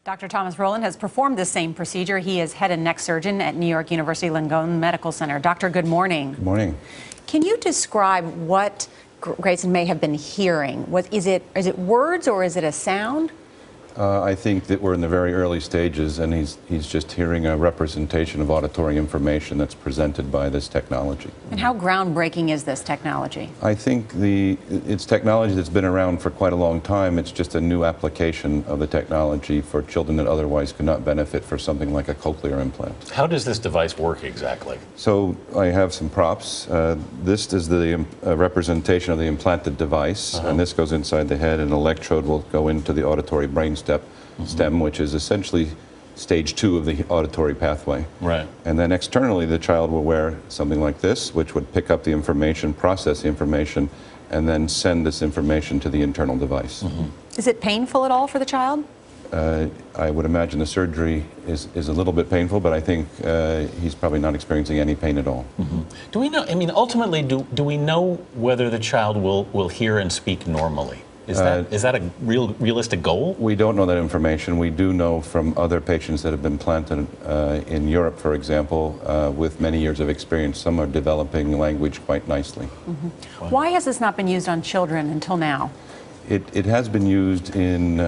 Dr. Thomas Roland has performed the same procedure. He is head and neck surgeon at New York University Langone Medical Center. Doctor, good morning. Good morning. Can you describe what Grayson may have been hearing? Is it words or is it a sound? I think that we're in the very early stages, and he's just hearing a representation of auditory information that's presented by this technology. And how groundbreaking is this technology? I think it's technology that's been around for quite a long time. It's just a new application of the technology for children that otherwise could not benefit for something like a cochlear implant. How does this device work exactly? So I have some props. This is the representation of the implanted device, and this goes inside the head, and an electrode will go into the auditory brainstem, which is essentially stage 2 of the auditory pathway. Right. And then externally, the child will wear something like this, which would pick up the information, process the information, and then send this information to the internal device. Is it painful at all for the child? I would imagine the surgery is a little bit painful, but I think he's probably not experiencing any pain at all. Do we know, I mean, ultimately, do we know whether the child will hear and speak normally? Is that a realistic goal? We don't know that information. We do know from other patients that have been implanted in Europe, for example, with many years of experience, some are developing language quite nicely. Why has this not been used on children until now? It has been used in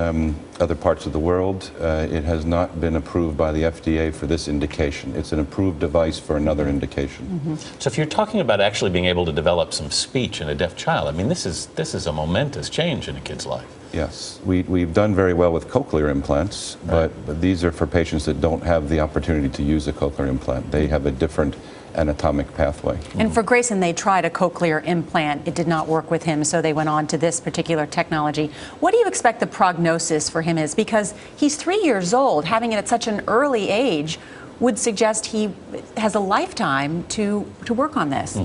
other parts of the world. It has not been approved by the FDA for this indication. It's an approved device for another indication. So if you're talking about actually being able to develop some speech in a deaf child, I mean, this is a momentous change in a kid's life. Yes, we've done very well with cochlear implants, but these are for patients that don't have the opportunity to use a cochlear implant. They have a different anatomic pathway. And for Grayson, they tried a cochlear implant. It did not work with him, so they went on to this particular technology. What do you expect the prognosis for him is? Because he's 3 years old. Having it at such an early age would suggest he has a lifetime to work on this.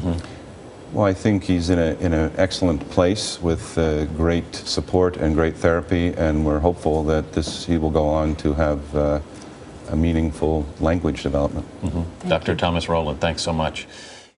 Well, I think he's in an excellent place with great support and great therapy, and we're hopeful that he will go on to have a meaningful language development. Dr. Thomas Roland, thanks so much.